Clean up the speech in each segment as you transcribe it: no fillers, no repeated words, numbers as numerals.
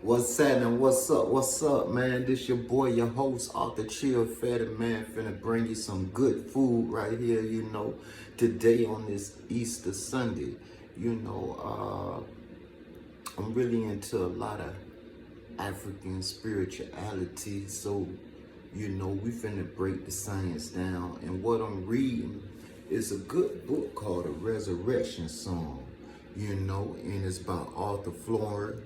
What's happening? What's up? What's up, man? This your boy, your host, Arthur Chill Fatty, man. Finna bring you some good food right here, today on this Easter Sunday. I'm really into a lot of African spirituality, so, we finna break the science down. And what I'm reading is a good book called A Resurrection Song, and it's by Arthur Floyd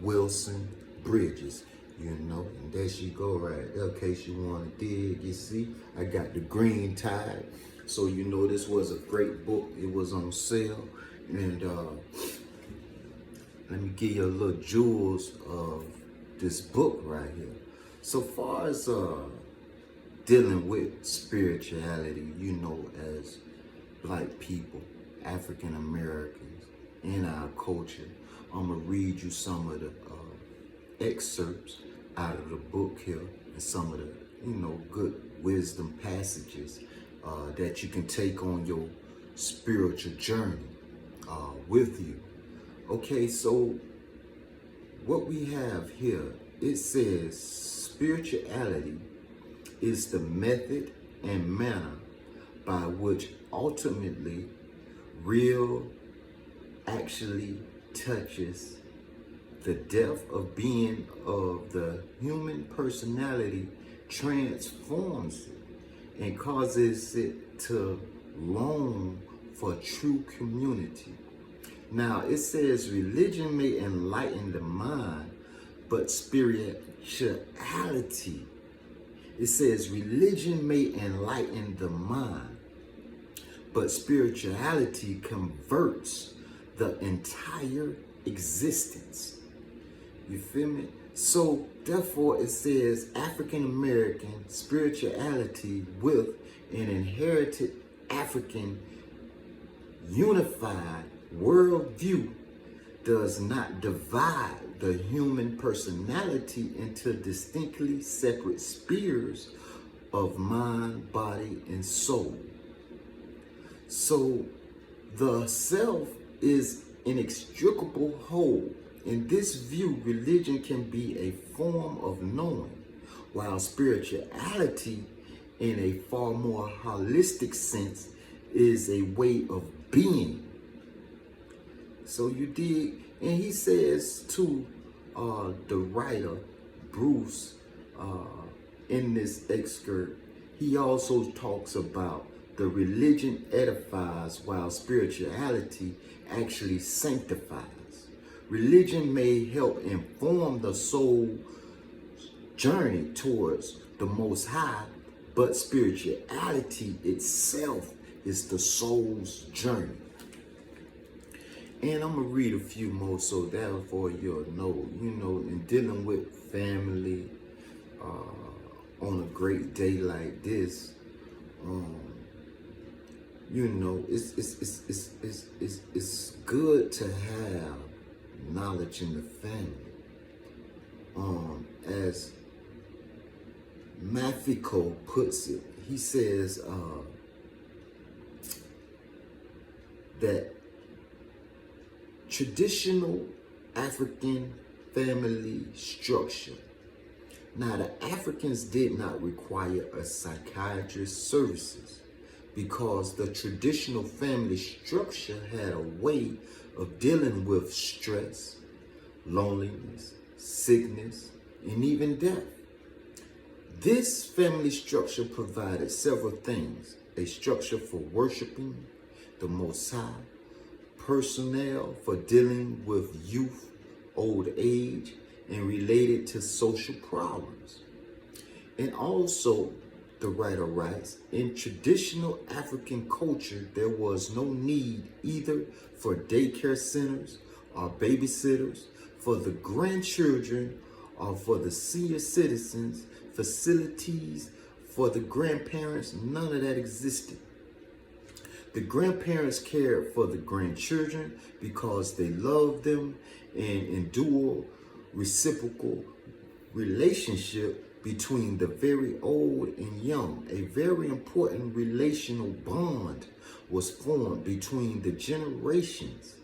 Wilson Bridges, and there she go right there, in case you want to dig. You see, I got the green tide, so this was a great book. It was on sale, and let me give you a little jewels of this book right here. So far as dealing with spirituality, as Black people, African Americans, in our culture, I'm gonna read you some of the excerpts out of the book here, and some of the good wisdom passages that you can take on your spiritual journey with you. Okay, so what we have here, it says spirituality is the method and manner by which ultimately real actually touches the depth of being of the human personality, transforms it and causes it to long for true community. Now it says religion may enlighten the mind, but spirituality, it says religion may enlighten the mind, but spirituality converts the entire existence. You feel me? So therefore it says African American spirituality with an inherited African unified worldview does not divide the human personality into distinctly separate spheres of mind, body, and soul. So the self is inextricable whole. In this view, religion can be a form of knowing, while spirituality, in a far more holistic sense, is a way of being. So you dig? And he says to the writer, Bruce, in this excerpt, he also talks about the religion edifies while spirituality actually sanctifies. Religion may help inform the soul's journey towards the Most High, but spirituality itself is the soul's journey. And I'm going to read a few more so therefore you'll know, in dealing with family on a great day like this, it's good to have knowledge in the family. As Mafiko puts it, he says that traditional African family structure. Now, the Africans did not require a psychiatrist's services because the traditional family structure had a way of dealing with stress, loneliness, sickness, and even death. This family structure provided several things: a structure for worshiping the Most High, personnel for dealing with youth, old age, and related to social problems. And also, the writer writes, in traditional African culture, there was no need either for daycare centers or babysitters for the grandchildren or for the senior citizens, facilities for the grandparents. None of that existed. The grandparents cared for the grandchildren because they loved them and endure reciprocal relationship between the very old and young. A very important relational bond was formed between the generations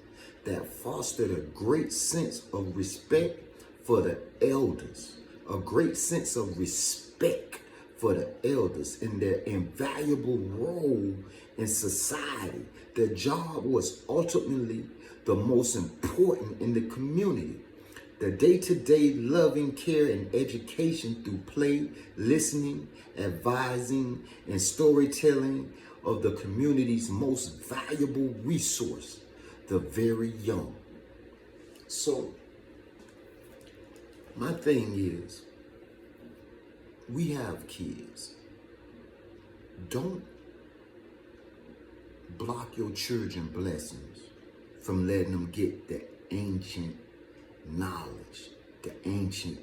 that fostered a great sense of respect for the elders, a great sense of respect for the elders and their invaluable role in society. Their job was ultimately the most important in the community. The day-to-day loving care and education through play, listening, advising, and storytelling of the community's most valuable resource, the very young. So, my thing is, we have kids. Don't block your children's blessings from letting them get the ancient knowledge, the ancient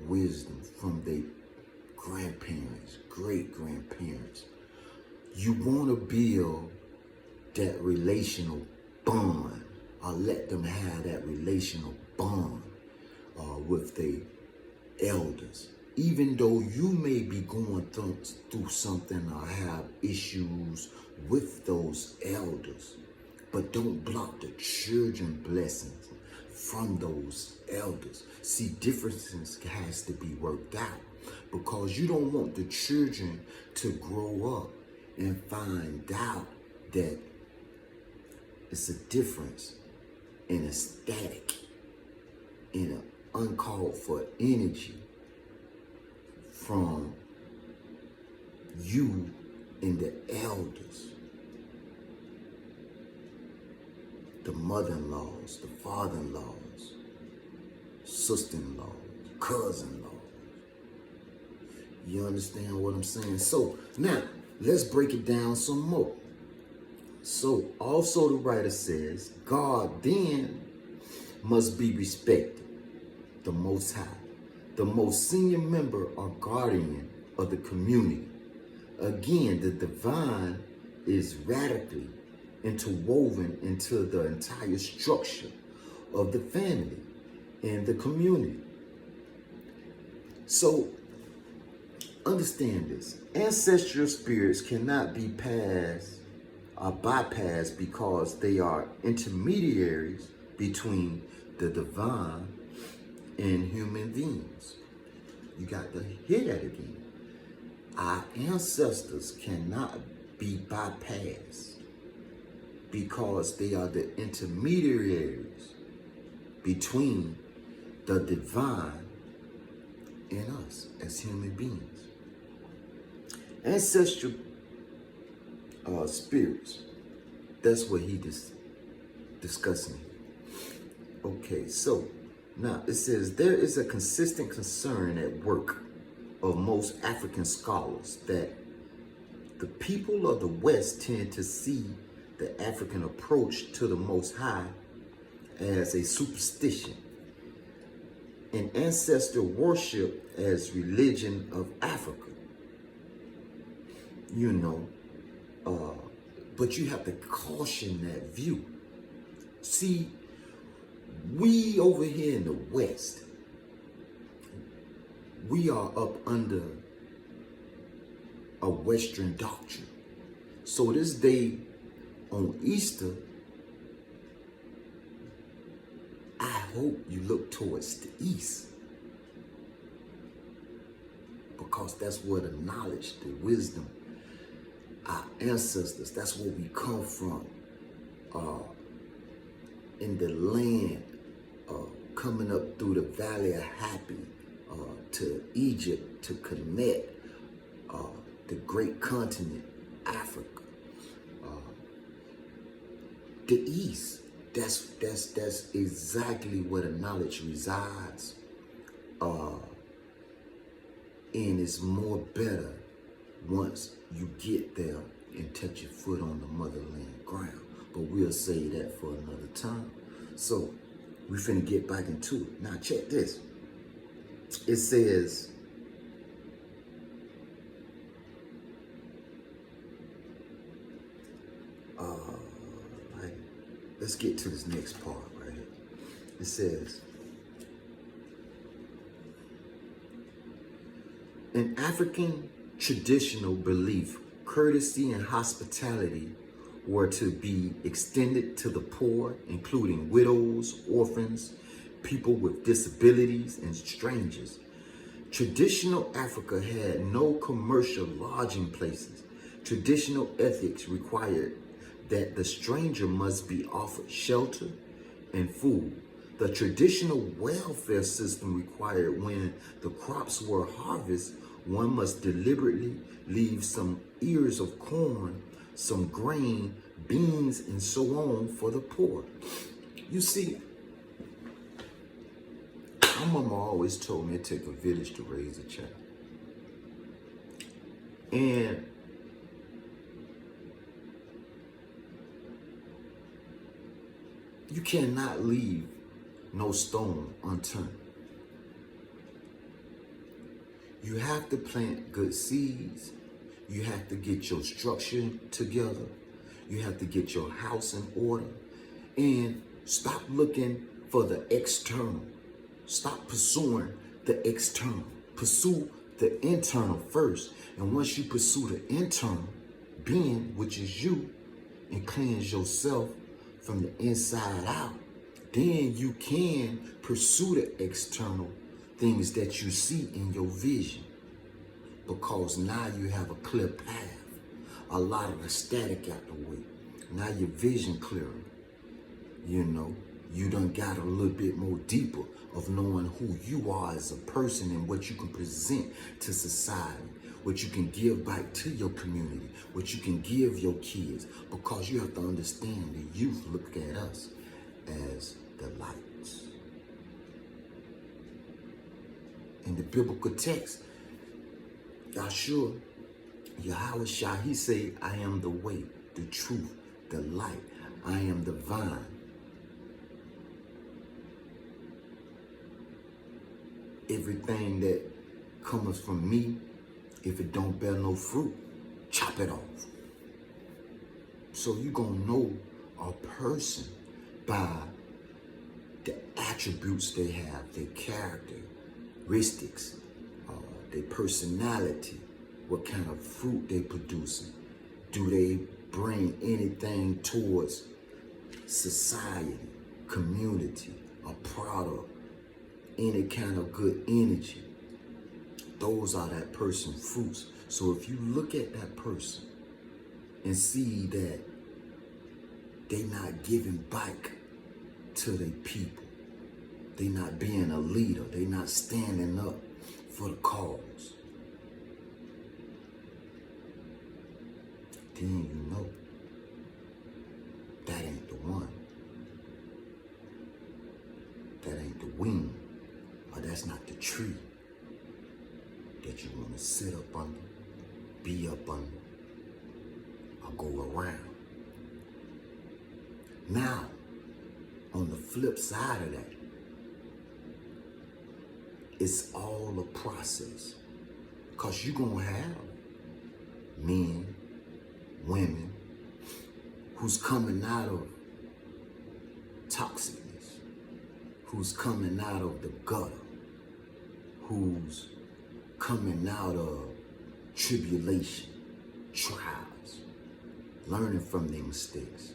wisdom from their grandparents, great-grandparents. You want to build that relational bond, or let them have that relational bond with their elders. Even though you may be going through something or have issues with those elders, but don't block the children blessings from those elders. See, differences has to be worked out, because you don't want the children to grow up and find out that it's a difference in aesthetic, in an uncalled for energy from you and the elders, the mother-in-laws, the father-in-laws, sister-in-laws, cousin-in-laws. You understand what I'm saying? So now let's break it down some more. So also the writer says, God then must be respected, the Most High, the most senior member or guardian of the community. Again, the divine is radically interwoven into the entire structure of the family and the community. So understand this. Ancestral spirits cannot be passed or bypassed because they are intermediaries between the divine and human beings. You got to hear that again. Our ancestors cannot be bypassed because they are the intermediaries between the divine and us as human beings. Ancestral spirits, that's what he discussing. Okay, so now it says there is a consistent concern at work of most African scholars that the people of the West tend to see the African approach to the Most High as a superstition and ancestor worship as religion of Africa. You know, but you have to caution that view. See, we over here in the West, we are up under a Western doctrine. So this day on Easter, I hope you look towards the East, because that's where the knowledge, the wisdom, our ancestors, that's where we come from, in the land, coming up through the Valley of Happy, to Egypt, to connect the great continent, Africa, the East. That's exactly where the knowledge resides, and it's more better once you get there and touch your foot on the motherland ground. But we'll say that for another time. So we finna get back into it. Now check this. It says, let's get to this next part right here. It says, in African traditional belief, courtesy and hospitality were to be extended to the poor, including widows, orphans, people with disabilities, and strangers. Traditional Africa had no commercial lodging places. Traditional ethics required that the stranger must be offered shelter and food. The traditional welfare system required when the crops were harvested, one must deliberately leave some ears of corn, some grain, beans, and so on for the poor. You see, my mama always told me it takes a village to raise a child. And you cannot leave no stone unturned. You have to plant good seeds. You have to get your structure together. You have to get your house in order. And stop looking for the external. Stop pursuing the external. Pursue the internal first. And once you pursue the internal being, which is you, and cleanse yourself from the inside out, then you can pursue the external things that you see in your vision. Because now you have a clear path. A lot of the static out the way. Now your vision clearer. You know, you done got a little bit more deeper of knowing who you are as a person and what you can present to society, what you can give back to your community, what you can give your kids, because you have to understand the youth look at us as the lights. In the biblical text, Yahshua, Yahushua, he say, I am the way, the truth, the light. I am the vine. Everything that comes from me, if it don't bear no fruit, chop it off. So you gonna know a person by the attributes they have, their characteristics, their personality, what kind of fruit they producing. Do they bring anything towards society, community, a product, any kind of good energy? Those are that person's fruits. So if you look at that person and see that they not giving back to their people, they not being a leader, they not standing up for the cause, then you know that ain't the one. That ain't the wing, or that's not the tree that you want to sit up under, be up under, or go around. Now, on the flip side of that, it's all a process. Because you're going to have men, women, who's coming out of toxicness, who's coming out of the gutter, who's coming out of tribulation, trials, learning from their mistakes.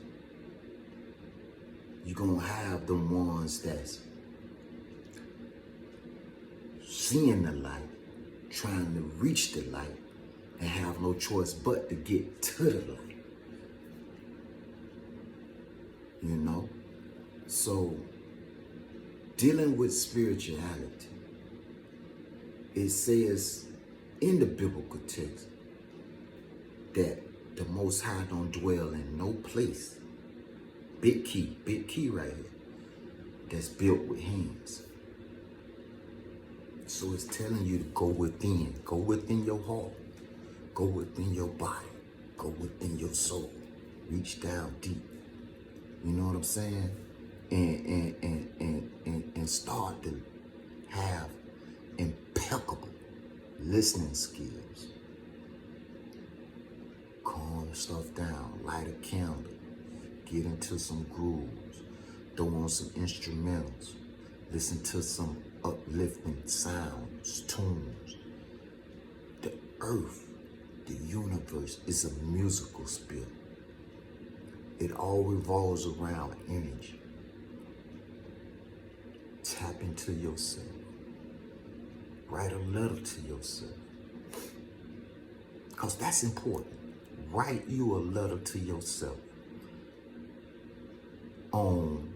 You're going to have the ones that's seeing the light, trying to reach the light, and have no choice but to get to the light. You know? So, dealing with spirituality, it says in the biblical text that the Most High don't dwell in no place. Big key right here, that's built with hands. So it's telling you to go within your heart, go within your body, go within your soul, reach down deep. You know what I'm saying? And start to have impeccable listening skills. Calm stuff down, light a candle, get into some grooves, throw on some instrumentals, listen to some uplifting sounds, tunes. The earth, the universe is a musical spiel. It all revolves around energy. Tap tap into yourself. Write a letter to yourself. Because that's important. Write you a letter to yourself on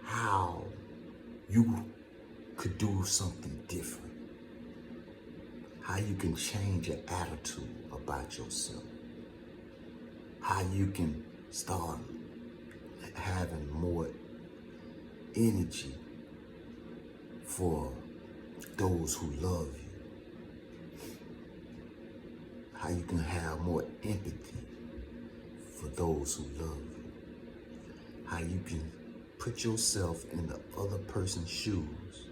how you could do something different. How you can change your attitude about yourself. How you can start having more energy for those who love you. How you can have more empathy for those who love you. How you can put yourself in the other person's shoes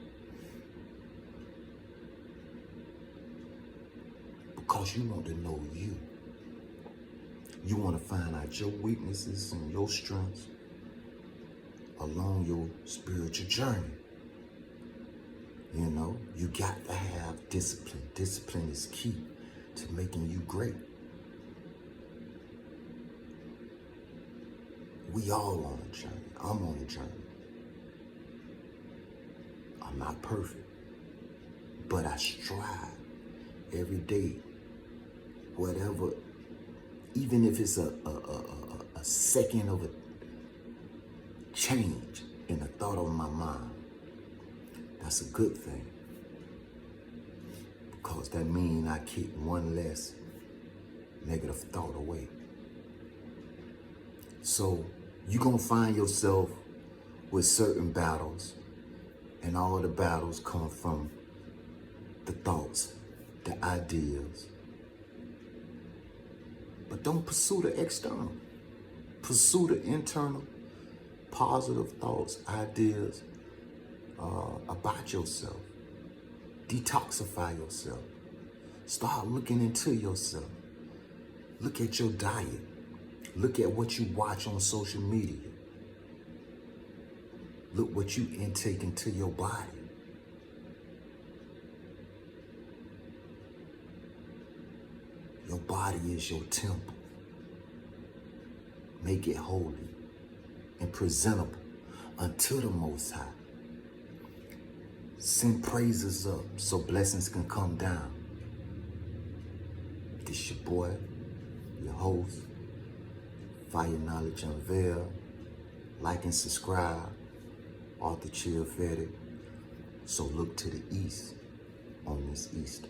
because you want to know you. You want to find out your weaknesses and your strengths along your spiritual journey. You know, you got to have discipline. Discipline is key to making you great. We all on a journey. I'm on a journey. I'm not perfect, but I strive every day, whatever, even if it's a second of a change in the thought of my mind, that's a good thing. Because that means I keep one less negative thought away. So you're going to find yourself with certain battles, and all the battles come from the thoughts, the ideas. But don't pursue the external. Pursue the internal, positive thoughts, ideas about yourself. Detoxify yourself. Start looking into yourself. Look at your diet. Look at what you watch on social media. Look what you intake into your body. Your body is your temple. Make it holy and presentable unto the Most High. Send praises up so blessings can come down. This your boy, your host, Fire Knowledge Unveiled. Like and subscribe. Arthur Chill Fetty. So look to the east on this Easter.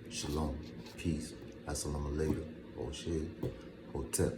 Shalom. Peace. Assalamu alaikum. Hotep.